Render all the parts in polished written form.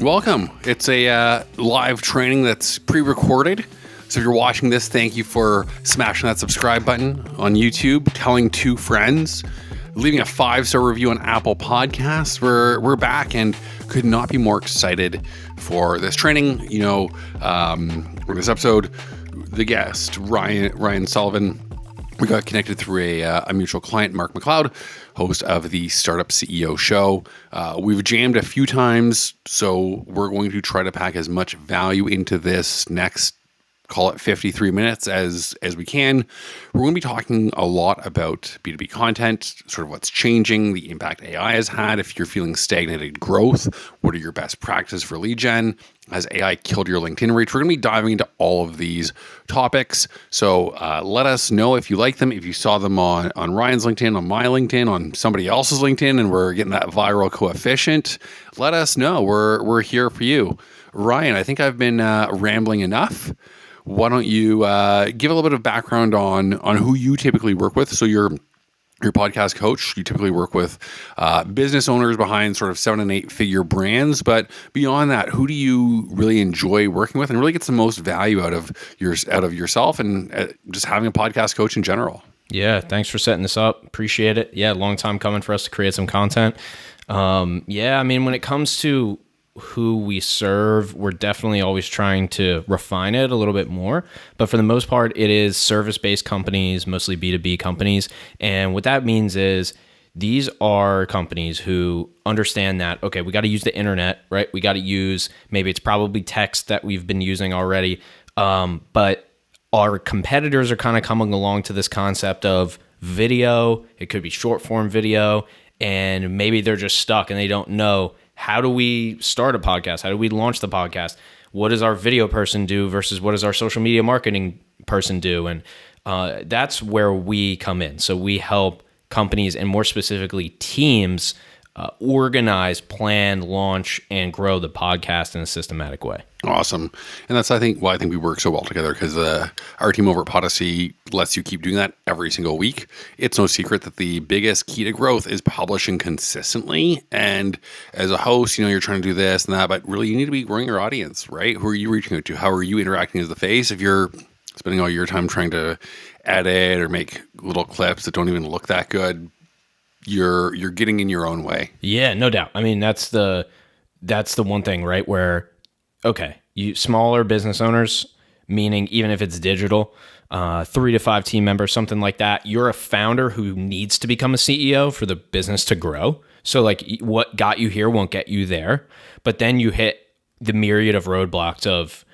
Welcome. It's a live training that's pre-recorded. So if you're watching this, thank you for smashing that subscribe button on YouTube, telling 2 friends, leaving a 5-star review on Apple Podcasts. We're back and could not be more excited for this training. For this episode, the guest, Ryan Sullivan, we got connected through a mutual client, Mark McLeod, host of the Startup CEO Show. We've jammed a few times, so we're going to try to pack as much value into this next, call it 53 minutes as we can. We're going to be talking a lot about B2B content, sort of what's changing, the impact AI has had. If you're feeling stagnated growth, what are your best practices for lead gen? Has AI killed your LinkedIn reach? We're going to be diving into all of these topics. So let us know if you like them, if you saw them on Ryan's LinkedIn, on my LinkedIn, on somebody else's LinkedIn, and we're getting that viral coefficient. Let us know. We're here for you. Ryan, I think I've been rambling enough. Why don't you give a little bit of background on who you typically work with? So you're podcast coach. You typically work with business owners behind sort of 7 and 8 figure brands. But beyond that, who do you really enjoy working with and really gets the most value out of yourself and just having a podcast coach in general? Yeah, thanks for setting this up. Appreciate it. Yeah, long time coming for us to create some content. When it comes to who we serve, we're definitely always trying to refine it a little bit more. But for the most part, it is service-based companies, mostly B2B companies. And what that means is these are companies who understand that, okay, we got to use the internet, right? We got to use, maybe it's probably text that we've been using already. But our competitors are kind of coming along to this concept of video. It could be short form video. And maybe they're just stuck and they don't know, how do we start a podcast? How do we launch the podcast? What does our video person do versus what does our social media marketing person do? And that's where we come in. So we help companies and more specifically teams organize, plan, launch, and grow the podcast in a systematic way. Awesome. And that's, I think we work so well together because our team over at Podyssey lets you keep doing that every single week. It's no secret that the biggest key to growth is publishing consistently. And as a host, you're trying to do this and that, but really you need to be growing your audience, right? Who are you reaching out to? How are you interacting as the face? If you're spending all your time trying to edit or make little clips that don't even look that good, you're getting in your own way. Yeah, no doubt. I mean, that's the one thing, right? Where, okay, you smaller business owners, meaning even if it's digital, 3 to 5 team members, something like that, you're a founder who needs to become a CEO for the business to grow. So like what got you here won't get you there. But then you hit the myriad of roadblocks of,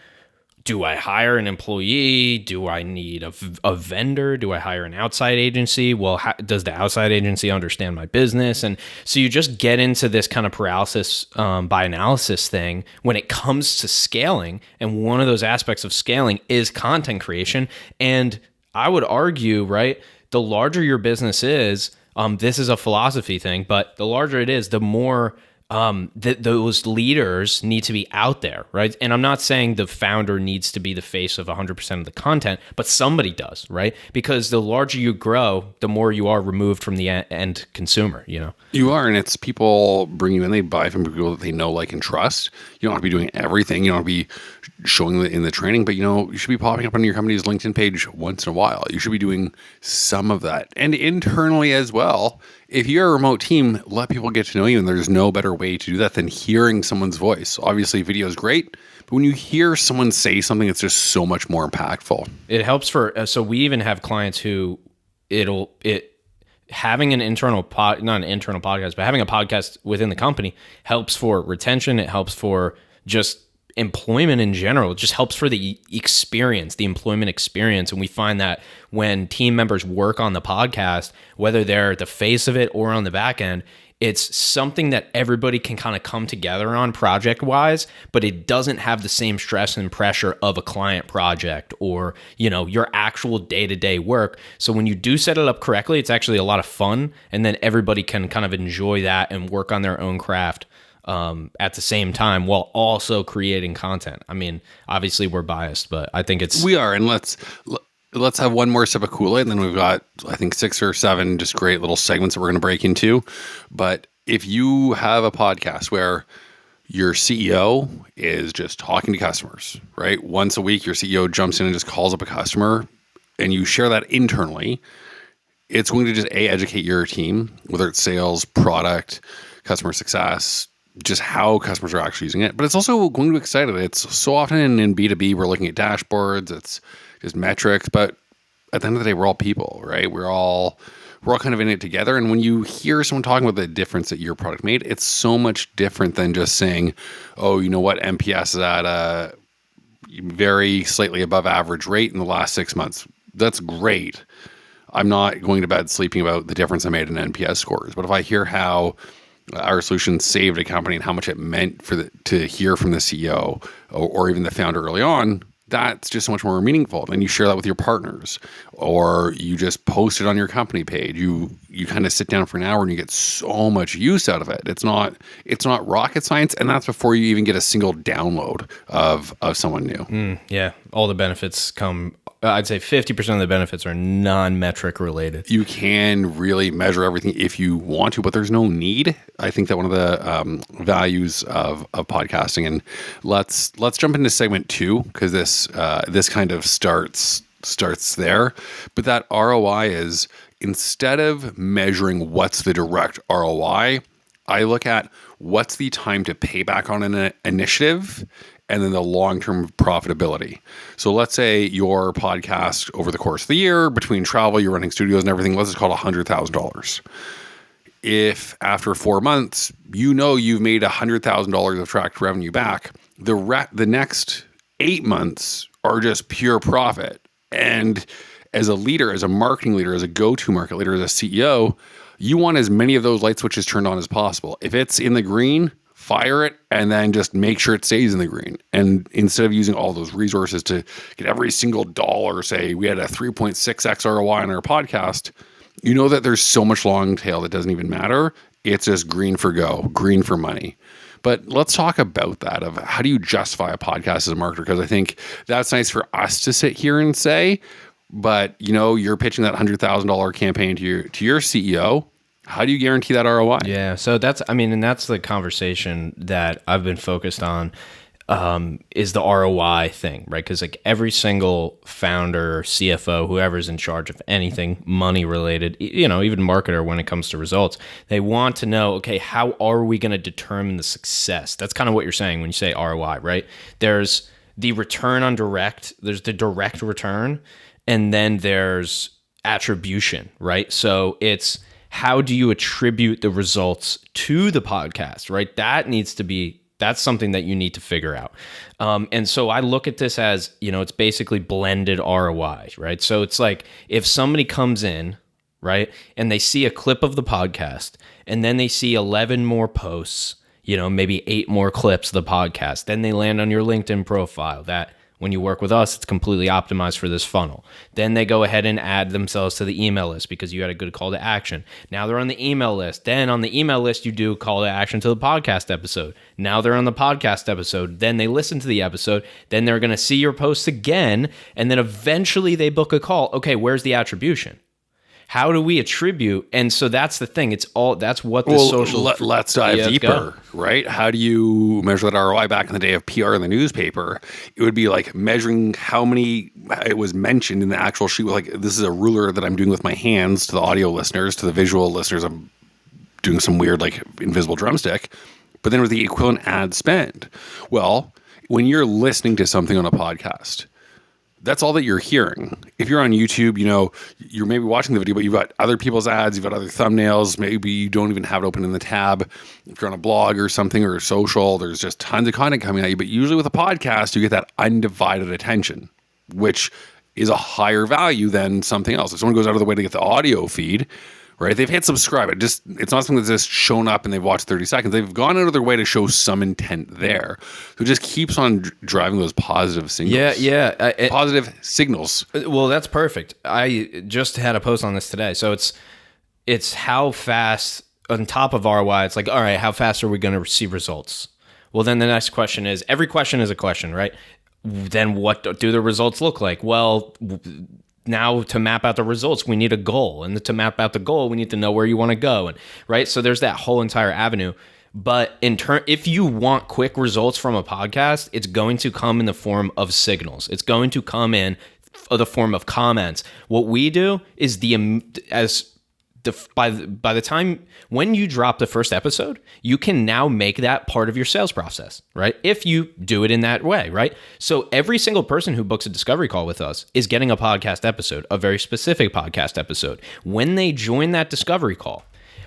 do I hire an employee? Do I need a vendor? Do I hire an outside agency? Well, does the outside agency understand my business? And so you just get into this kind of paralysis by analysis thing when it comes to scaling. And one of those aspects of scaling is content creation. And I would argue, right, the larger your business is, this is a philosophy thing, but the larger it is, the more those leaders need to be out there, right? And I'm not saying the founder needs to be the face of 100% of the content, but somebody does, right? Because the larger you grow, the more you are removed from the end consumer, You are, and it's people bring you in, they buy from people that they know, like, and trust. You don't have to be doing everything. You don't have to be showing in the training, but, you should be popping up on your company's LinkedIn page once in a while. You should be doing some of that. And internally as well, if you're a remote team, let people get to know you, and there's no better way to do that than hearing someone's voice. Obviously, video is great, but when you hear someone say something, it's just so much more impactful. It helps so we even have clients who having an internal not an internal podcast, but having a podcast within the company helps for retention. It helps for just employment in general. It just helps for the experience, the employment experience. And we find that when team members work on the podcast, whether they're the face of it or on the back end, it's something that everybody can kind of come together on project-wise, but it doesn't have the same stress and pressure of a client project or, your actual day-to-day work. So when you do set it up correctly, it's actually a lot of fun, and then everybody can kind of enjoy that and work on their own craft at the same time while also creating content. I mean, obviously we're biased, but I think we are, and let's have one more sip of Kool-Aid, and then we've got, I think, 6 or 7 just great little segments that we're going to break into. But if you have a podcast where your CEO is just talking to customers, right? Once a week, your CEO jumps in and just calls up a customer, and you share that internally. It's going to just educate your team, whether it's sales, product, customer success, just how customers are actually using it. But it's also going to excite it. It's so often in B2B, we're looking at dashboards, it's just metrics, but at the end of the day, we're all people, right? We're all kind of in it together. And when you hear someone talking about the difference that your product made, it's so much different than just saying, oh, you know what, NPS is at a very slightly above average rate in the last 6 months. That's great. I'm not going to bed sleeping about the difference I made in NPS scores. But if I hear how our solution saved a company and how much it meant to hear from the CEO or even the founder early on, that's just so much more meaningful. Then you share that with your partners, or you just post it on your company page. You kind of sit down for an hour and you get so much use out of it. It's not rocket science, and that's before you even get a single download of someone new. Yeah, all the benefits come. I'd say 50% of the benefits are non-metric related. You can really measure everything if you want to, but there's no need. I think that one of the values of podcasting, and let's jump into segment 2, because this kind of starts there. But that ROI is, instead of measuring what's the direct ROI, I look at what's the time to pay back on an initiative, and then the long-term profitability. So let's say your podcast over the course of the year, between travel, you're running studios and everything, let's just call it $100,000. If after 4 months, you've made $100,000 of tracked revenue back, the next 8 months are just pure profit. And as a leader, as a marketing leader, as a go-to market leader, as a CEO, you want as many of those light switches turned on as possible. If it's in the green, fire it, and then just make sure it stays in the green. And instead of using all those resources to get every single dollar, say we had a 3.6x ROI on our podcast, you know that there's so much long tail that doesn't even matter. It's just green for go, green for money. But let's talk about that, of how do you justify a podcast as a marketer? Because I think that's nice for us to sit here and say, but you're pitching that $100,000 campaign to your CEO. How do you guarantee that ROI? Yeah, so that's the conversation that I've been focused on, is the ROI thing, right? Because like every single founder, CFO, whoever's in charge of anything money related, even marketer, when it comes to results, they want to know, okay, how are we going to determine the success? That's kind of what you're saying when you say ROI, right? There's the return on direct, there's the direct return, and then there's attribution, right? So it's, how do you attribute the results to the podcast, right? That's something that you need to figure out. And so I look at this as, it's basically blended ROI, right? So it's like if somebody comes in, right, and they see a clip of the podcast, and then they see 11 more posts, maybe 8 more clips of the podcast, then they land on your LinkedIn profile. That when you work with us, it's completely optimized for this funnel. Then they go ahead and add themselves to the email list because you had a good call to action. Now they're on the email list. Then on the email list, you do call to action to the podcast episode. Now they're on the podcast episode. Then they listen to the episode. Then they're going to see your posts again. And then eventually they book a call. Okay, where's the attribution? How do we attribute? And so that's the thing. That's what the social. Let's dive deeper, right? How do you measure that ROI? Back in the day of PR in the newspaper, it would be like measuring how many it was mentioned in the actual sheet. Like, this is a ruler that I'm doing with my hands. To the audio listeners, to the visual listeners, I'm doing some weird like invisible drumstick. But then with the equivalent ad spend, well, when you're listening to something on a podcast, that's all that you're hearing. If you're on YouTube, you're maybe watching the video, but you've got other people's ads, you've got other thumbnails, maybe you don't even have it open in the tab. If you're on a blog or something, or social, there's just tons of content coming at you. But usually with a podcast, you get that undivided attention, which is a higher value than something else. If someone goes out of the way to get the audio feed, right? They've hit subscribe. It's not something that's just shown up and they've watched 30 seconds. They've gone out of their way to show some intent there. So it just keeps on driving those positive signals. Yeah. Positive signals. Well, that's perfect. I just had a post on this today. So it's how fast, on top of ROI, it's like, all right, how fast are we going to see results? Well, then the next question is, every question is a question, right? Then what do the results look like? Well, now to map out the results, we need a goal. And to map out the goal, we need to know where you want to go. And right. So there's that whole entire avenue. But if you want quick results from a podcast, it's going to come in the form of signals. It's going to come in the form of comments. What we do is by the time when you drop the first episode, you can now make that part of your sales process, right? If you do it in that way, right? So every single person who books a discovery call with us is getting a podcast episode, a very specific podcast episode. When they join that discovery call,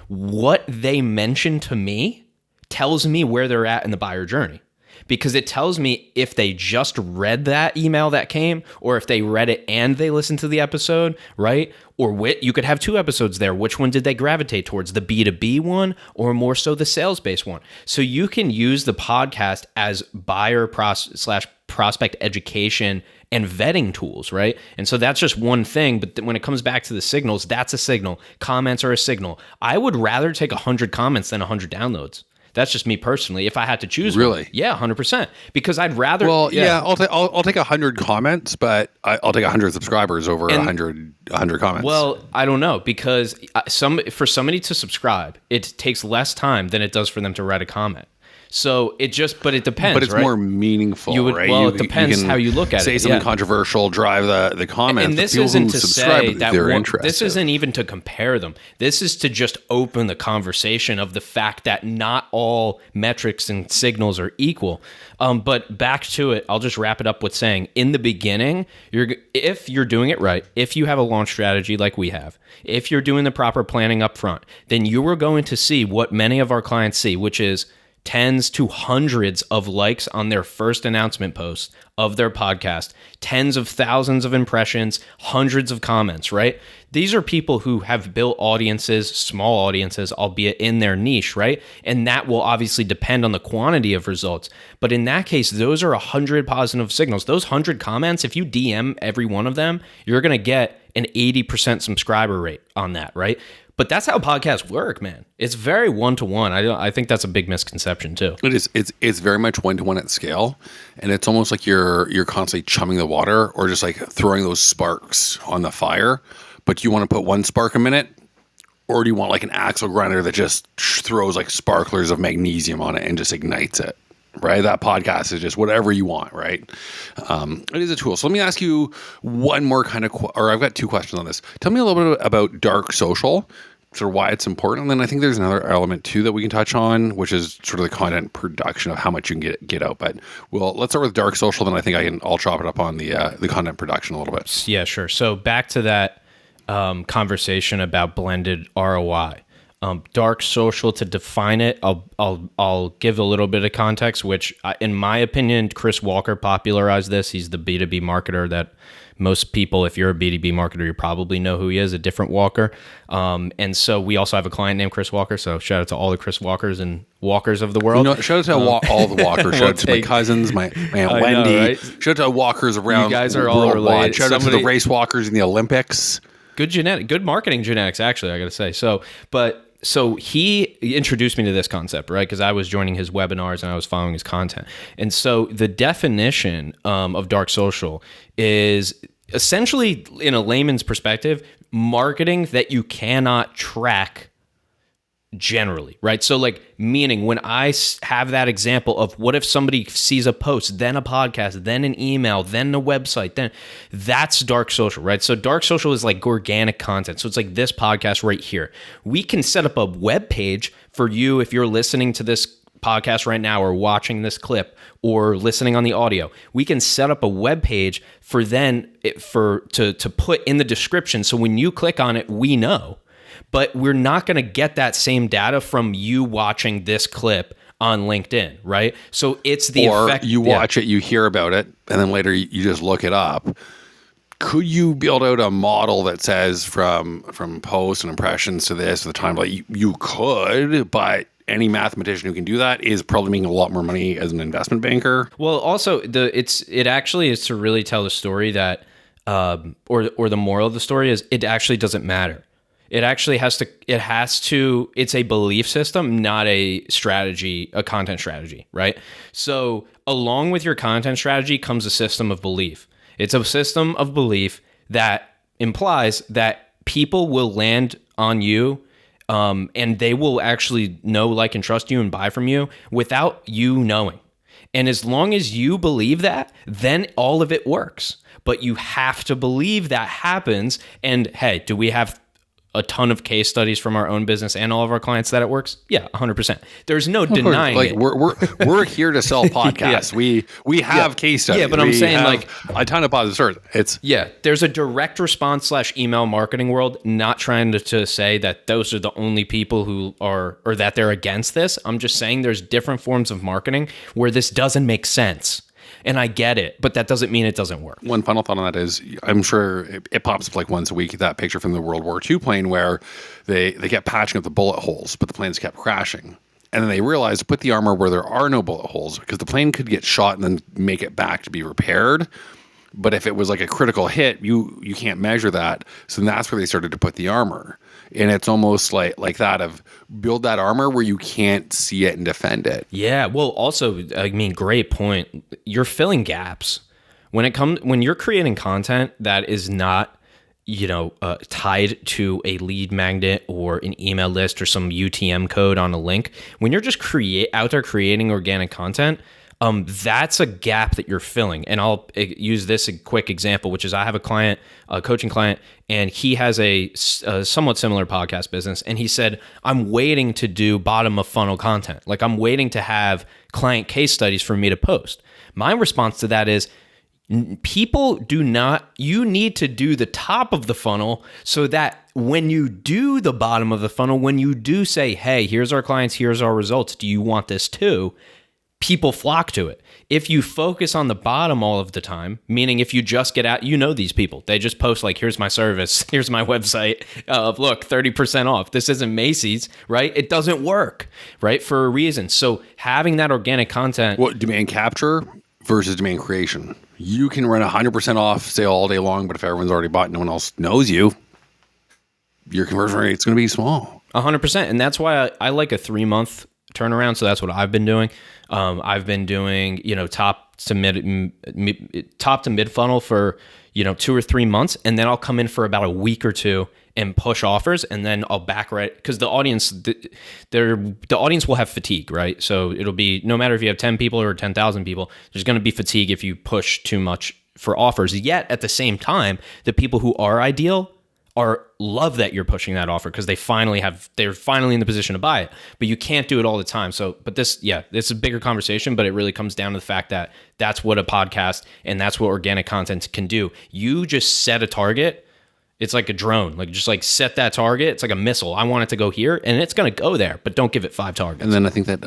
what they mention to me tells me where they're at in the buyer journey. Because it tells me if they just read that email that came, or if they read it and they listened to the episode, right? Or you could have two episodes there. Which one did they gravitate towards? The B2B one, or more so the sales-based one? So you can use the podcast as buyer prospect education and vetting tools, right? And so that's just one thing. But when it comes back to the signals, that's a signal. Comments are a signal. I would rather take 100 comments than 100 downloads. That's just me personally. If I had to choose, really, one, yeah, 100%. Because I'd rather. Well, yeah, I'll take 100 comments, but I'll take 100 subscribers over 100 comments. Well, I don't know, because for somebody to subscribe, it takes less time than it does for them to write a comment. So it depends. But it's right? more meaningful, right? Well, it depends how you look at it. Say something controversial, drive the comments. And this isn't to say that this isn't even to compare them. This is to just open the conversation of the fact that not all metrics and signals are equal. But back to it, I'll just wrap it up with saying, in the beginning, if you're doing it right, if you have a launch strategy like we have, if you're doing the proper planning up front, then you are going to see what many of our clients see, which is tens to hundreds of likes on their first announcement post of their podcast, tens of thousands of impressions, hundreds of comments, right? These are people who have built audiences, small audiences, albeit in their niche, right? And that will obviously depend on the quantity of results. But in that case, those are 100 positive signals. Those 100 comments, if you DM every one of them, you're going to get an 80% subscriber rate on that, right? But that's how podcasts work, man. It's very one-to-one. I think that's a big misconception too. It is. It's very much one-to-one at scale, and it's almost like you're constantly chumming the water, or just like throwing those sparks on the fire. But do you want to put one spark a minute, or do you want like an axle grinder that just throws like sparklers of magnesium on it and just ignites it? Right? That podcast is just whatever you want, right? It is a tool. So let me ask you one more kind of, or I've got two questions on this. Tell me a little bit about dark social, sort of why it's important. And then I think there's another element too that we can touch on, which is sort of the content production of how much you can get out. But let's start with dark social. Then I think I'll chop it up on the content production a little bit. Yeah, sure. So back to that conversation about blended ROI. Dark social, to define it, I'll give a little bit of context, which in my opinion, Chris Walker popularized this. He's the B2B marketer that most people, if you're a B2B marketer, you probably know who he is, a different Walker. And so we also have a client named Chris Walker. So shout out to all the Chris Walkers and Walkers of the world. Shout out to all the Walkers. Shout out to my cousins, my Aunt Wendy. Know, right? Shout out to Walkers around. You guys are all related. Shout out to the race walkers in the Olympics. Good marketing genetics, actually, I got to say. So he introduced me to this concept, right? Because I was joining his webinars and I was following his content. And so the definition of dark social is essentially, in a layman's perspective, marketing that you cannot track generally, right? So like, meaning when I have that example of what if somebody sees a post, then a podcast, then an email, then a website, then that's dark social, right? So dark social is like organic content. So it's like this podcast right here. We can set up a web page for you if you're listening to this podcast right now or watching this clip or listening on the audio. We can set up a web page to put in the description. So when you click on it, we know. But we're not going to get that same data from you watching this clip on LinkedIn, right? So it's the effect. Or you watch it, you hear about it, and then later you just look it up. Could you build out a model that says from posts and impressions to this, to the time? Like you could, but any mathematician who can do that is probably making a lot more money as an investment banker. Well, also it actually is to really tell the story that, or the moral of the story is it actually doesn't matter. It actually has to, it's a belief system, not a strategy, a content strategy, right? So along with your content strategy comes a system of belief. It's a system of belief that implies that people will land on you And they will actually know, like, and trust you and buy from you without you knowing. And as long as you believe that, then all of it works. But you have to believe that happens. And hey, do we have a ton of case studies from our own business and all of our clients that it works? Yeah, 100%. There's no denying like it. We're here to sell podcasts. We have case studies. Yeah, but I'm saying, like, a ton of positive stories. There's a direct response / email marketing world. Not trying to say that those are the only people who are, or that they're against this. I'm just saying there's different forms of marketing where this doesn't make sense. And I get it, but that doesn't mean it doesn't work. One final thought on that is, I'm sure it pops up like once a week, that picture from the World War II plane where they kept patching up the bullet holes, but the planes kept crashing. And then they realized to put the armor where there are no bullet holes, because the plane could get shot and then make it back to be repaired. But if it was like a critical hit, you can't measure that. So that's where they started to put the armor. And it's almost like that of build that armor where you can't see it and defend it. Yeah. Well, also, I mean, great point. You're filling gaps. When you're creating content that is not, tied to a lead magnet or an email list or some UTM code on a link, when you're just out there creating organic content, that's a gap that you're filling. And I'll use this a quick example, which is I have a coaching client, and he has a somewhat similar podcast business. And he said, I'm waiting to do bottom of funnel content. Like, I'm waiting to have client case studies for me to post. My response to that is, you need to do the top of the funnel so that when you do the bottom of the funnel, when you do say, hey, here's our clients, here's our results, do you want this too? People flock to it. If you focus on the bottom all of the time, meaning if you just get out, these people, they just post like, here's my service, here's my website, look, 30% off. This isn't Macy's, right? It doesn't work, right? For a reason. So having that organic content. What, demand capture versus demand creation? You can run 100% off sale all day long, but if everyone's already bought, no one else knows you, your conversion rate is going to be small. 100%. And that's why I like a 3-month turnaround. So that's what I've been doing. I've been doing, top to mid funnel for, 2 or 3 months. And then I'll come in for about a week or two and push offers. And then I'll because the audience, the audience will have fatigue, right? So it'll be, no matter if you have 10 people or 10,000 people, there's going to be fatigue if you push too much for offers. Yet at the same time, the people who are ideal love that you're pushing that offer because they're finally in the position to buy it, but you can't do it all the time. So, but it's a bigger conversation, but it really comes down to the fact that that's what a podcast and that's what organic content can do. You just set a target. It's like a drone, just set that target. It's like a missile. I want it to go here and it's going to go there, but don't give it 5 targets. And then I think that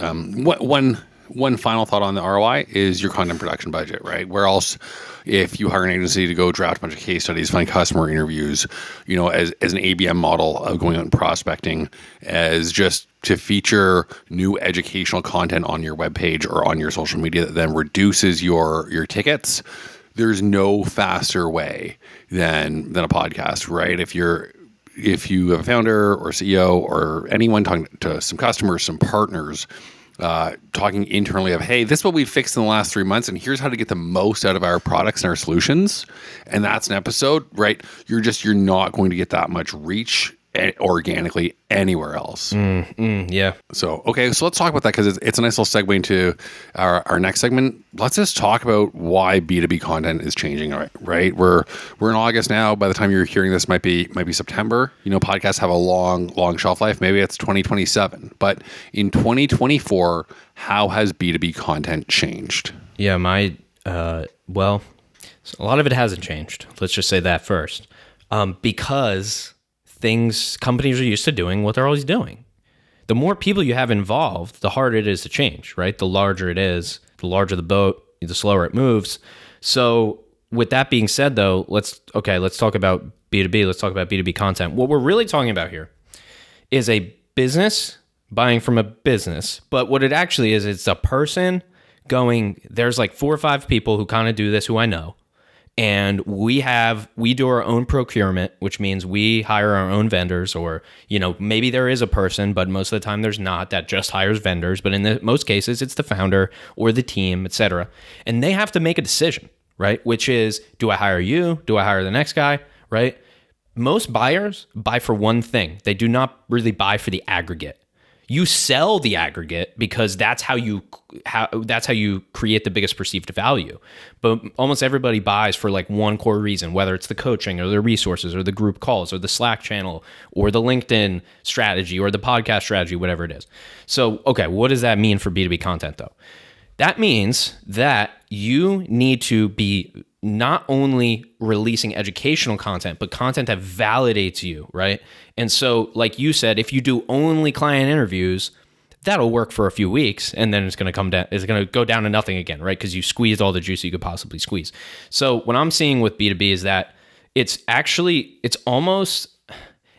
one final thought on the ROI is your content production budget, right? Where else, if you hire an agency to go draft a bunch of case studies, find customer interviews, as an ABM model of going out and prospecting, as just to feature new educational content on your webpage or on your social media that then reduces your tickets, there's no faster way than a podcast, right? If you have a founder or CEO or anyone talking to some customers, some partners, talking internally of, hey, this is what we fixed in the last 3 months, and here's how to get the most out of our products and our solutions. And that's an episode, right? You're not going to get that much reach organically anywhere else. Yeah. So let's talk about that because it's a nice little segue into our next segment. Let's just talk about why B2B content is changing, right? We're in August now. By the time you're hearing this, might be September. Podcasts have a long shelf life. Maybe it's 2027. But in 2024, how has B2B content changed? Yeah, a lot of it hasn't changed. Let's just say that first. Because companies are used to doing what they're always doing. The more people you have involved, the harder it is to change, right? The larger it is, the larger the boat, the slower it moves. So with that being said, though, let's talk about B2B. Let's talk about B2B content. What we're really talking about here is a business buying from a business. But what it actually is, it's a person there's like 4 or 5 people who kind of do this who I know. And we do our own procurement, which means we hire our own vendors, or, maybe there is a person, but most of the time there's not, that just hires vendors. But in most cases, it's the founder or the team, etc. And they have to make a decision, right? Which is, do I hire you? Do I hire the next guy? Right? most buyers buy for one thing. They do not really buy for the aggregate. You sell the aggregate because that's how you create the biggest perceived value. But almost everybody buys for like one core reason, whether it's the coaching or the resources or the group calls or the Slack channel or the LinkedIn strategy or the podcast strategy, whatever it is. So, okay, what does that mean for B2B content though? That means that you need to be not only releasing educational content, but content that validates you, right? And so, like you said, if you do only client interviews, that'll work for a few weeks, and then it's going to come down. It's going to go down to nothing again, right? Because you squeezed all the juice you could possibly squeeze. So, what I'm seeing with B2B is that it's almost,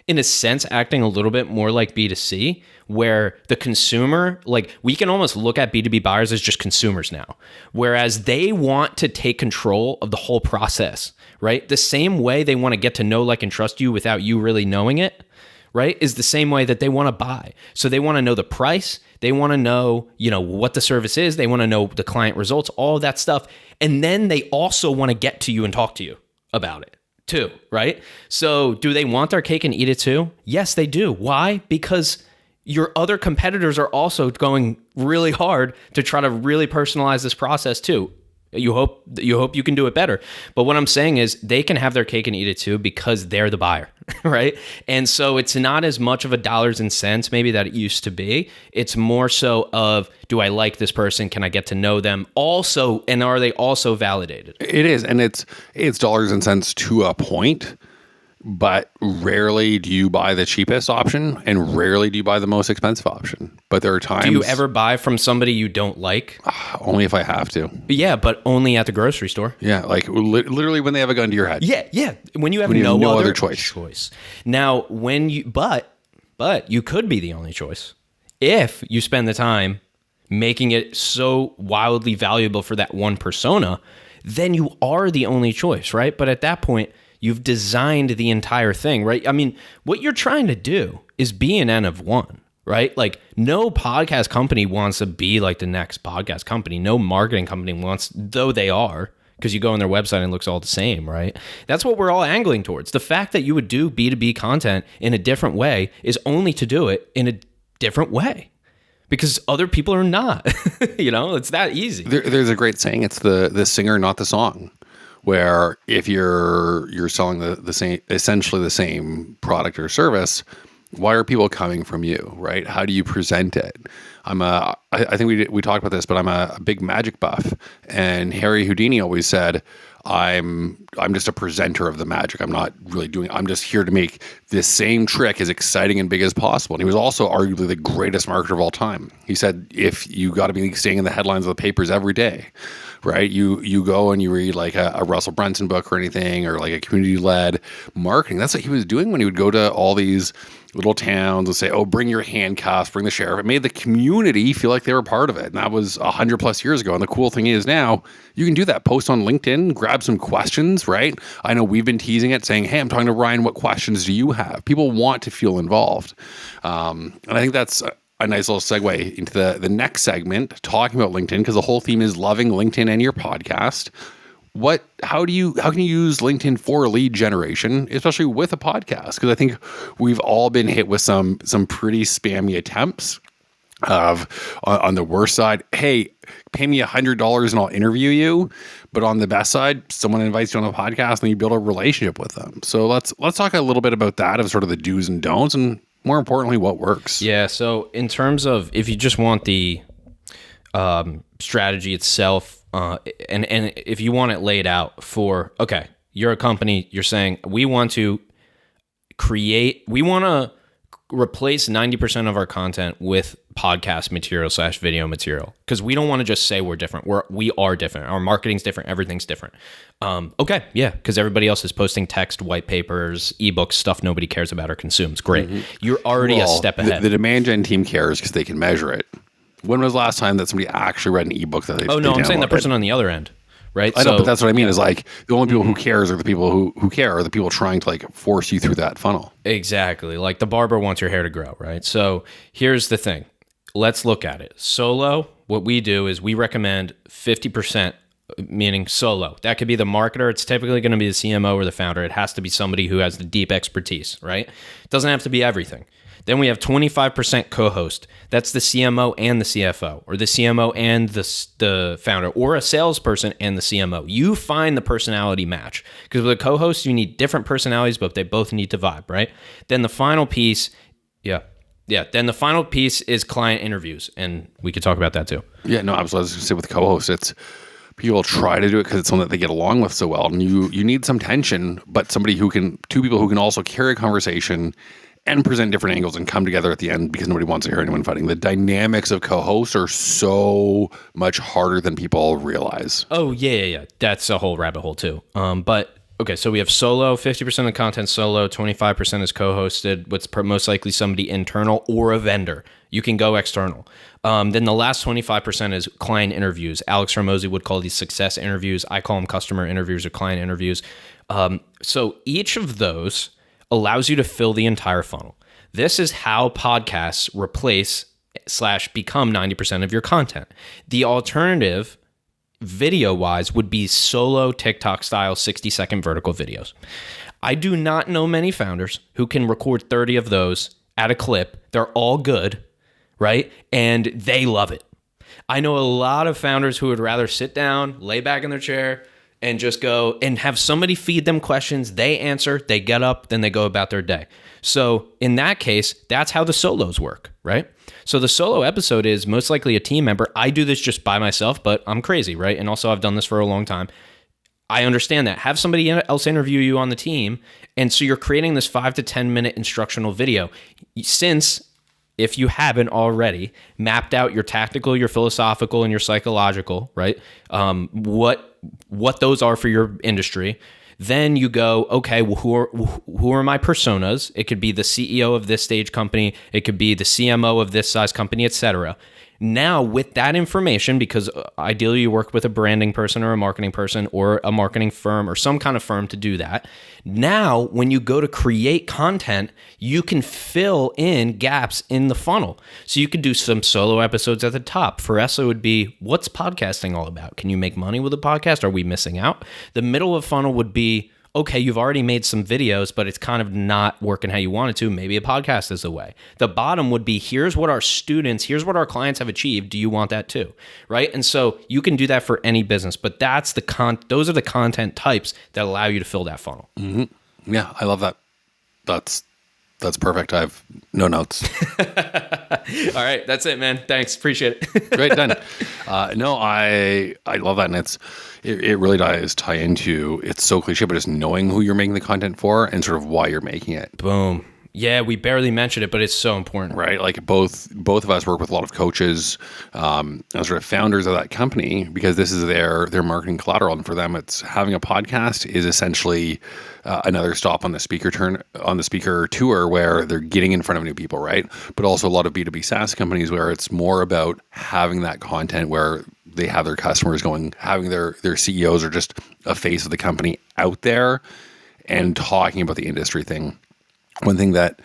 in a sense, acting a little bit more like B2C, where the consumer, like we can almost look at B2B buyers as just consumers now, whereas they want to take control of the whole process, right? The same way they want to get to know, like, and trust you without you really knowing it, right? Is the same way that they want to buy. So they want to know the price. They want to know, what the service is. They want to know the client results, all of that stuff. And then they also want to get to you and talk to you about it too, right? So do they want their cake and eat it too? Yes, they do. Why? Because your other competitors are also going really hard to try to really personalize this process too. You hope you can do it better. But what I'm saying is they can have their cake and eat it too because they're the buyer, right? And so it's not as much of a dollars and cents maybe that it used to be. It's more so of, do I like this person? Can I get to know them? Also, and are they also validated? It is, and it's dollars and cents to a point. But rarely do you buy the cheapest option, and rarely do you buy the most expensive option. But there are times. Do you ever buy from somebody you don't like? Only if I have to. Yeah, but only at the grocery store. Yeah, like literally when they have a gun to your head. Yeah. When you have no other choice. Now, but you could be the only choice if you spend the time making it so wildly valuable for that one persona. Then you are the only choice, right? But at that point, you've designed the entire thing, right? I mean, what you're trying to do is be an N of one, right? Like, no podcast company wants to be like the next podcast company. No marketing company wants, though they are, because you go on their website and it looks all the same, right? That's what we're all angling towards. The fact that you would do B2B content in a different way is only to do it in a different way, because other people are not. It's that easy. There's a great saying, it's the singer, not the song. Where if you're selling the same, essentially the same product or service, why are people coming from you, right? How do you present it? I think we talked about this, but I'm a big magic buff, and Harry Houdini always said, I'm just a presenter of the magic. I'm just here to make this same trick as exciting and big as possible. And he was also arguably the greatest marketer of all time. He said, if you got to be staying in the headlines of the papers every day, right? You go and you read like a Russell Brunson book or anything, or like a community-led marketing. That's what he was doing when he would go to all these little towns and say, oh, bring your handcuffs, bring the sheriff. It made the community feel like they were part of it. And that was 100 plus years ago. And the cool thing is now you can do that. Post on LinkedIn, grab some questions, right? I know we've been teasing it, saying, hey, I'm talking to Ryan. What questions do you have? People want to feel involved. And I think that's a nice little segue into the next segment, talking about LinkedIn, because the whole theme is loving LinkedIn and your podcast. How can you use LinkedIn for lead generation, especially with a podcast? Because I think we've all been hit with some pretty spammy attempts of, on the worst side, hey, pay me $100 and I'll interview you. But on the best side, someone invites you on a podcast and you build a relationship with them. So let's talk a little bit about that, of sort of the do's and don'ts, and more importantly, what works. Yeah. So in terms of, if you just want the strategy itself, and if you want it laid out for, okay, you're a company, you're saying we want to replace 90% of our content with podcast material / video material, because we don't want to just say we're different. We are different. Our marketing's different. Everything's different. Okay, yeah, because everybody else is posting text, white papers, ebooks, stuff nobody cares about or consumes. Great. Mm-hmm. You're already a step ahead. The demand gen team cares because they can measure it. When was the last time that somebody actually read an ebook that they Oh, no, I'm saying the person on the other end, right? I know, but that's what I mean, is like the only people who cares are the people who care, are the people trying to like force you through that funnel. Exactly. Like the barber wants your hair to grow, right? So here's the thing. Let's look at it. Solo, what we do is we recommend 50% meaning solo. That could be the marketer. It's typically going to be the CMO or the founder. It has to be somebody who has the deep expertise, right? It doesn't have to be everything. Then we have 25% co-host. That's the CMO and the CFO, or the CMO and the founder, or a salesperson and the CMO. You find the personality match, because with a co-host, you need different personalities, but they both need to vibe, right? Then the final piece, then the final piece is client interviews, and we could talk about that too. Yeah, no, I was going to say with co-hosts, it's people try to do it because it's something that they get along with so well, and you need some tension, but two people who can also carry a conversation and present different angles and come together at the end, because nobody wants to hear anyone fighting. The dynamics of co-hosts are so much harder than people realize. Oh, yeah. That's a whole rabbit hole too. But okay, so we have solo, 50% of the content solo, 25% is co-hosted. What's most likely somebody internal or a vendor. You can go external. Then the last 25% is client interviews. Alex Hormozy would call these success interviews. I call them customer interviews or client interviews. So each of those allows you to fill the entire funnel. This is how podcasts replace / become 90% of your content. The alternative, video-wise, would be solo TikTok-style 60-second vertical videos. I do not know many founders who can record 30 of those at a clip. They're all good, right? And they love it. I know a lot of founders who would rather sit down, lay back in their chair, and just go and have somebody feed them questions. They answer, they get up, then they go about their day. So in that case, that's how the solos work, right? So the solo episode is most likely a team member. I do this just by myself, but I'm crazy, right? And also I've done this for a long time. I understand that. Have somebody else interview you on the team. And so you're creating this 5 to 10 minute instructional video. Since, if you haven't already, mapped out your tactical, your philosophical, and your psychological, right? What those are for your industry. Then you go, okay, well, who are my personas? It could be the CEO of this stage company. It could be the CMO of this size company, etc. Now, with that information, because ideally you work with a branding person or a marketing person or a marketing firm or some kind of firm to do that. Now, when you go to create content, you can fill in gaps in the funnel. So you could do some solo episodes at the top. For us, it would be, what's podcasting all about? Can you make money with a podcast? Are we missing out? The middle of funnel would be, okay, you've already made some videos, but it's kind of not working how you want it to. Maybe a podcast is the way. The bottom would be, here's what our clients have achieved. Do you want that too? Right? And so you can do that for any business, but those are the content types that allow you to fill that funnel. Mm-hmm. Yeah, I love that. That's perfect. I have no notes. All right, that's it, man. Thanks. Appreciate it. Great, done. No, I love that. And it really does tie into, it's so cliche, but just knowing who you're making the content for and sort of why you're making it. Boom. Yeah, we barely mentioned it, but it's so important. Right? Like both of us work with a lot of coaches, sort of founders of that company, because this is their marketing collateral. And for them, it's having a podcast is essentially another stop on the speaker tour where they're getting in front of new people, right? But also a lot of B2B SaaS companies where it's more about having that content where they have their customers going, having their CEOs or just a face of the company out there and talking about the industry thing. One thing that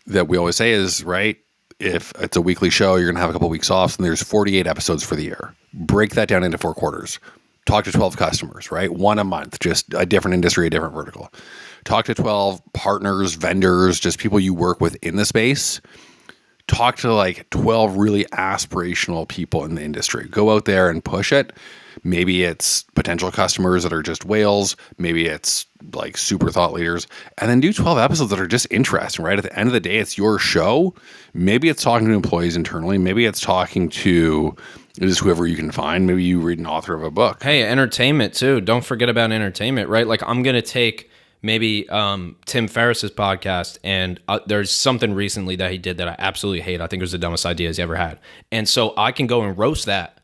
we always say is, right, if it's a weekly show, you're going to have a couple of weeks off, and there's 48 episodes for the year. Break that down into 4 quarters. Talk to 12 customers, right? 1 a month, just a different industry, a different vertical. Talk to 12 partners, vendors, just people you work with in the space. Talk to like 12 really aspirational people in the industry. Go out there and push it. Maybe it's potential customers that are just whales. Maybe it's like super thought leaders. And then do 12 episodes that are just interesting, right? At the end of the day, it's your show. Maybe it's talking to employees internally. Maybe it's talking to just whoever you can find. Maybe you read an author of a book. Hey, entertainment too. Don't forget about entertainment, right? Like I'm going to take maybe Tim Ferriss's podcast, and there's something recently that he did that I absolutely hate. I think it was the dumbest idea he's ever had. And so I can go and roast that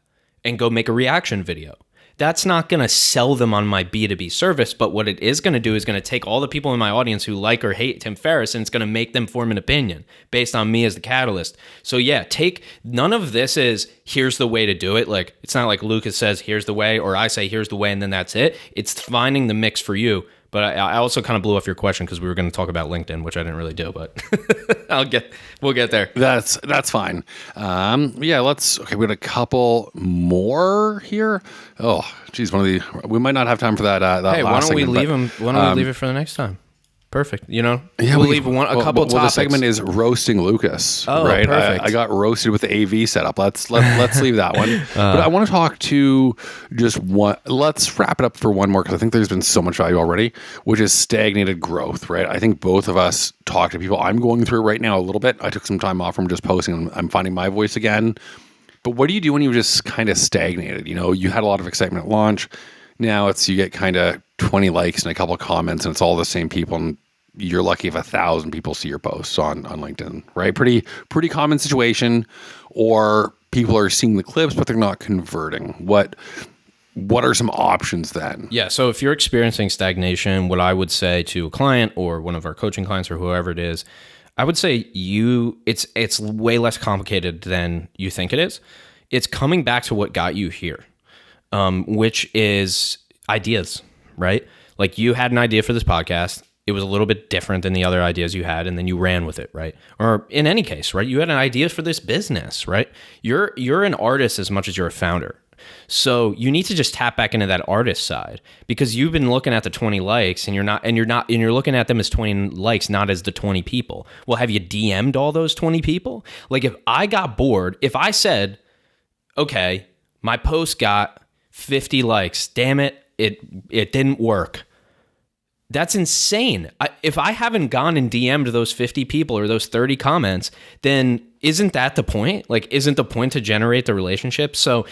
and go make a reaction video. That's not going to sell them on my B2B service, but what it is going to do is going to take all the people in my audience who like or hate Tim Ferriss, and it's going to make them form an opinion based on me as the catalyst. So yeah, none of this is, here's the way to do it. Like, it's not like Lucas says, here's the way, or I say, here's the way, and then that's it. It's finding the mix for you. But I also kind of blew off your question because we were going to talk about LinkedIn, which I didn't really do, but we'll get there. That's fine. Yeah, okay, we got a couple more here. Oh, geez, we might not have time for that. Hey, why don't we leave it for the next time? Perfect. Yeah, we'll leave a couple topics. The segment is roasting Lucas. Oh, right? perfect. I got roasted with the AV setup. Let's leave that one. But I want to talk to just one. Let's wrap it up for one more because I think there's been so much value already, which is stagnated growth. Right? I think both of us talk to people. I'm going through right now a little bit. I took some time off from just posting. I'm finding my voice again. But what do you do when you just kind of stagnated? You had a lot of excitement at launch. Now you get kind of 20 likes and a couple of comments, and it's all the same people. And you're lucky if 1,000 people see your posts on LinkedIn, right? Pretty common situation. Or people are seeing the clips, but they're not converting. What are some options then? Yeah. So if you're experiencing stagnation, what I would say to a client or one of our coaching clients or whoever it is, I would say it's way less complicated than you think it is. It's coming back to what got you here. Which is ideas, right? Like you had an idea for this podcast. It was a little bit different than the other ideas you had, and then you ran with it, right? Or in any case, right? You had an idea for this business, right? You're an artist as much as you're a founder. So you need to just tap back into that artist side because you've been looking at the 20 likes and you're looking at them as 20 likes, not as the 20 people. Well, have you DM'd all those 20 people? Like if I got bored, if I said, okay, my post got 50 likes. Damn it, it didn't work. That's insane. If I haven't gone and DM'd those 50 people or those 30 comments, then isn't that the point? Like, isn't the point to generate the relationship? So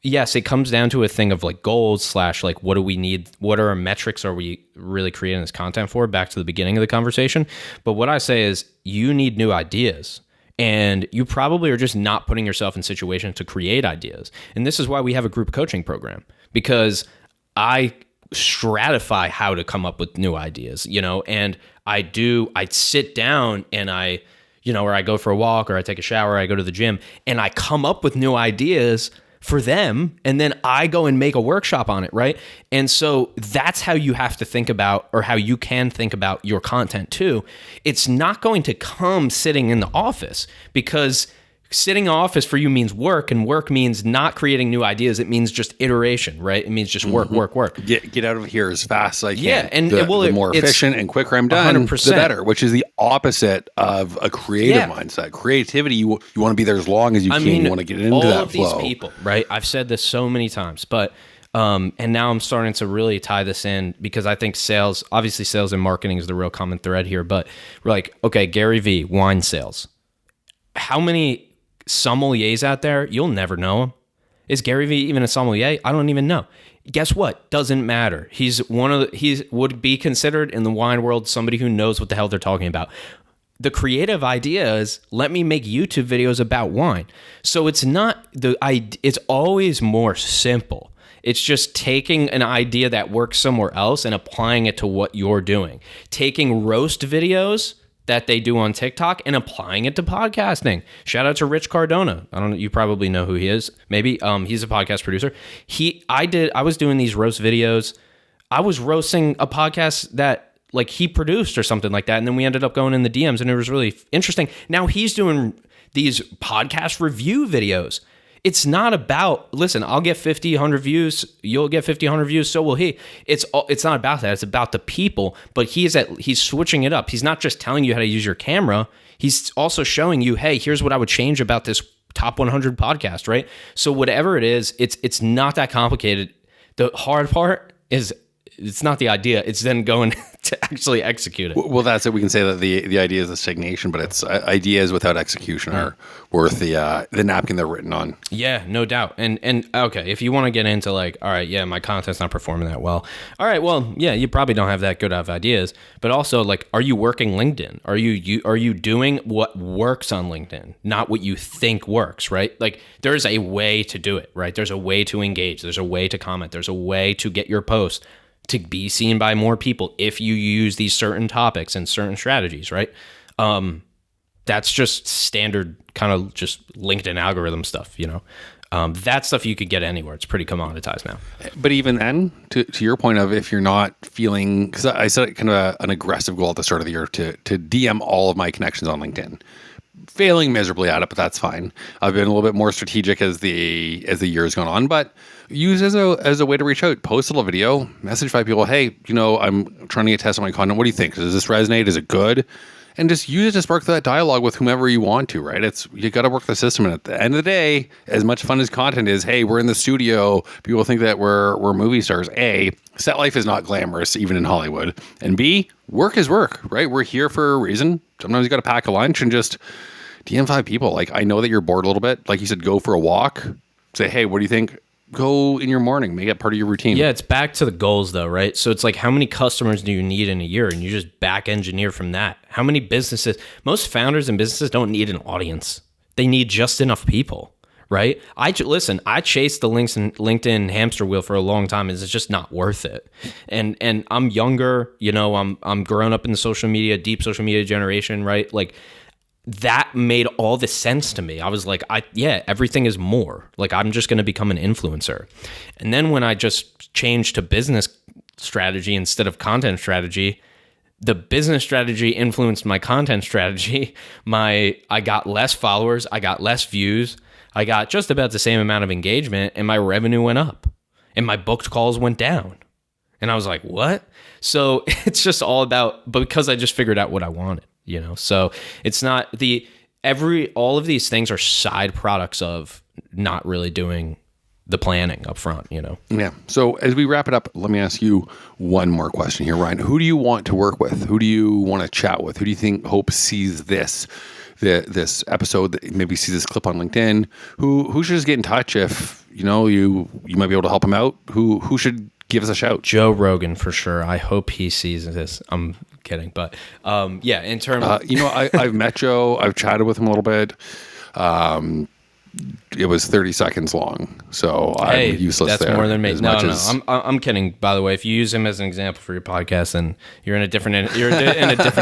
yes, it comes down to a thing of like goals / like what do we need? What are our metrics are we really creating this content for? Back to the beginning of the conversation. But what I say is you need new ideas. And you probably are just not putting yourself in situations to create ideas. And this is why we have a group coaching program, because I stratify how to come up with new ideas, and I sit down and or I go for a walk or I take a shower, or I go to the gym and I come up with new ideas for them, and then I go and make a workshop on it, right? And so that's how you have to think about, or how you can think about your content too. It's not going to come sitting in the office, because sitting in the office for you means work, and work means not creating new ideas. It means just iteration, right? It means just work. Get out of here as fast as I can. Yeah, and the more efficient and quicker I'm done, 100%. the better, which is the opposite of a creative mindset. Creativity, you want to be there as long as you can. You want to get into that flow. All of these people, right? I've said this so many times, but and now I'm starting to really tie this in, because I think sales and marketing is the real common thread here. But we're like, okay, Gary V, wine sales. How many sommeliers out there? You'll never know him. Is Gary Vee even a sommelier? I don't even know. Guess what? Doesn't matter. He would be considered in the wine world somebody who knows what the hell they're talking about. The creative idea is, let me make YouTube videos about wine. So it's always more simple. It's just taking an idea that works somewhere else and applying it to what you're doing. Taking roast videos that they do on TikTok and applying it to podcasting. Shout out to Rich Cardona. I don't know, you probably know who he is. Maybe he's a podcast producer. I was doing these roast videos. I was roasting a podcast that like he produced or something like that, and then we ended up going in the DMs, and it was really interesting. Now he's doing these podcast review videos. It's not about, listen, I'll get 50, 100 views, you'll get 50, 100 views, so will he. It's not about that. It's about the people, but he's switching it up. He's not just telling you how to use your camera. He's also showing you, hey, here's what I would change about this top 100 podcast, right? So whatever it is, it's not that complicated. The hard part is it's not the idea. It's then going to actually execute it. Well, that's it. We can say that the idea is the stagnation, but it's ideas without execution are worth the napkin they're written on. Yeah, no doubt. And okay, if you want to get into like, all right, yeah, my content's not performing that well. All right, well, yeah, you probably don't have that good of ideas, but also like, are you working LinkedIn? Are you doing what works on LinkedIn, not what you think works, right? Like there's a way to do it, right? There's a way to engage. There's a way to comment. There's a way to get your post to be seen by more people if you use these certain topics and certain strategies, right? that's just standard kind of just LinkedIn algorithm stuff, that stuff you could get anywhere. It's pretty commoditized now. But even then, to your point of if you're not feeling, because I set kind of an aggressive goal at the start of the year to DM all of my connections on LinkedIn. Failing miserably at it, but that's fine. I've been a little bit more strategic as the year's gone on, but use as a way to reach out. Post a little video, message 5 people. Hey, I'm trying to get tested on my content. What do you think? Does this resonate? Is it good? And just use it to spark that dialogue with whomever you want to, right? You got to work the system. And at the end of the day, as much fun as content is, hey, we're in the studio. People think that we're movie stars. A, set life is not glamorous, even in Hollywood. And B, work is work, right? We're here for a reason. Sometimes you got to pack a lunch and just DM 5 people. Like, I know that you're bored a little bit. Like you said, go for a walk. Say, hey, what do you think? Go in your morning, make it part of your routine. Yeah, it's back to the goals though, right? So it's like, how many customers do you need in a year? And you just back engineer from that. How many businesses, most founders and businesses don't need an audience. They need just enough people, right? I chased the LinkedIn hamster wheel for a long time, and it's just not worth it. And I'm younger, I'm growing up in the deep social media generation, right? Like, that made all the sense to me. I was like, everything is more. Like, I'm just going to become an influencer. And then when I just changed to business strategy instead of content strategy, the business strategy influenced my content strategy. I got less followers, I got less views, I got just about the same amount of engagement, and my revenue went up, and my booked calls went down. And I was like, what? So it's just all about, but because I just figured out what I wanted. So it's not all of these things are side products of not really doing the planning up front, Yeah. So as we wrap it up, let me ask you one more question here, Ryan. Who do you want to work with? Who do you want to chat with? Who do you think Hope sees this episode, that maybe sees this clip on LinkedIn? Who should just get in touch if, you might be able to help him out? Who should give us a shout? Joe Rogan, for sure. I hope he sees this. I'm kidding, but in terms I've met Joe. I've chatted with him a little bit. It was 30 seconds long, so I'm useless. That's there more than me. No, as... I'm kidding. By the way, if you use him as an example for your podcast, then you're in a different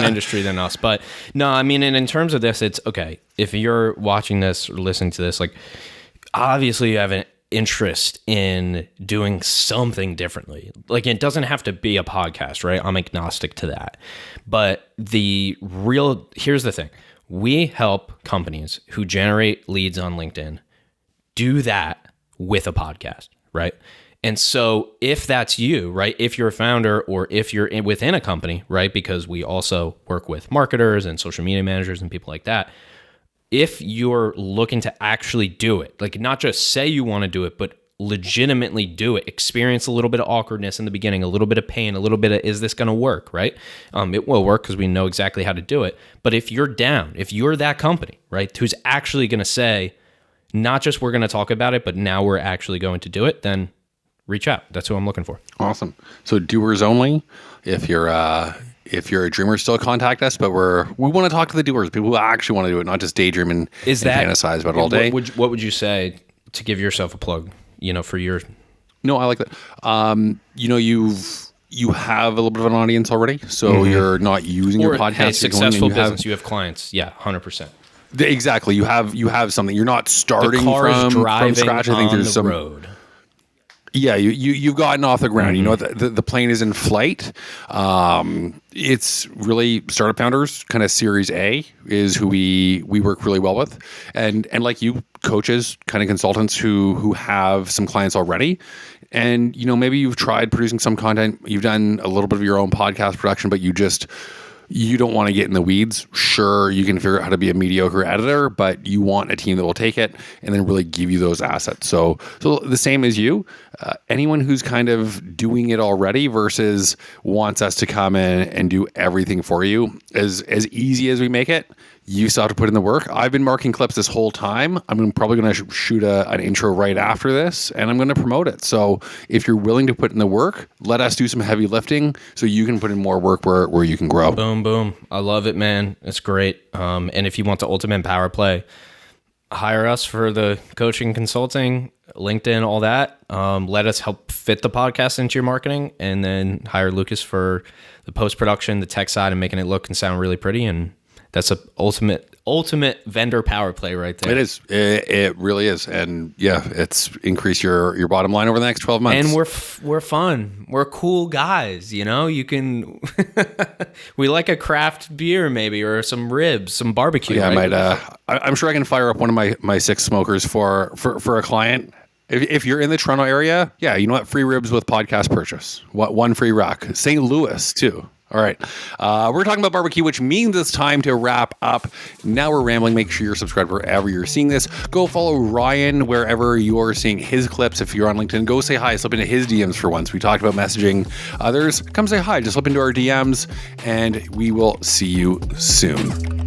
industry than us. But no, I mean, and in terms of this, it's okay. If you're watching this or listening to this, like, obviously you have an interest in doing something differently. Like, it doesn't have to be a podcast, right? I'm agnostic to that. But here's the thing. We help companies who generate leads on LinkedIn do that with a podcast, right? And so if that's you, right, if you're a founder or if you're within a company, right, because we also work with marketers and social media managers and people like that, if you're looking to actually do it, like, not just say you want to do it, but legitimately do it, experience a little bit of awkwardness in the beginning, a little bit of pain, a little bit of, is this going to work, right? It will work because we know exactly how to do it. But if you're down, if you're that company, right, who's actually going to say, not just we're going to talk about it, but now we're actually going to do it, then reach out. That's who I'm looking for. Awesome. So doers only. If you're a dreamer, still contact us, but we want to talk to the doers, people who actually want to do it, not just daydream and fantasize about it all day. What would you say to give yourself a plug, for your... No, I like that. You have a little bit of an audience already, so you're not using your podcast. Hey, successful business, you have clients. Yeah, 100%. Exactly. You have something. You're not starting from scratch. I think there's some road. Yeah, you've gotten off the ground. Mm-hmm. The plane is in flight. It's really startup founders, kind of Series A is who we work really well with, and like you, coaches, kind of consultants who have some clients already, and maybe you've tried producing some content, you've done a little bit of your own podcast production, but you don't want to get in the weeds. Sure, you can figure out how to be a mediocre editor, but you want a team that will take it and then really give you those assets. So the same as you, anyone who's kind of doing it already versus wants us to come in and do everything for you, as easy as we make it, you still have to put in the work. I've been marking clips this whole time. I'm probably going to shoot an intro right after this, and I'm going to promote it. So if you're willing to put in the work, let us do some heavy lifting so you can put in more work where you can grow. Boom, boom. I love it, man. It's great. And if you want the ultimate power play, hire us for the coaching, consulting, LinkedIn, all that. Let us help fit the podcast into your marketing, and then hire Lucas for the post-production, the tech side, and making it look and sound really pretty. And that's the ultimate vendor power play right there. It is. It really is. And yeah, it's increased your bottom line over the next 12 months. And we're fun. We're cool guys, you know? You can we like a craft beer maybe, or some ribs, some barbecue. Yeah, right? I'm sure I can fire up one of my 6 smokers for a client. If you're in the Toronto area, yeah, you know what? Free ribs with podcast purchase. One free rack. St. Louis too. All right. We're talking about barbecue, which means it's time to wrap up. Now we're rambling. Make sure you're subscribed wherever you're seeing this. Go follow Ryan wherever you're seeing his clips. If you're on LinkedIn, go say hi. Slip into his DMs for once. We talked about messaging others. Come say hi. Just slip into our DMs, and we will see you soon.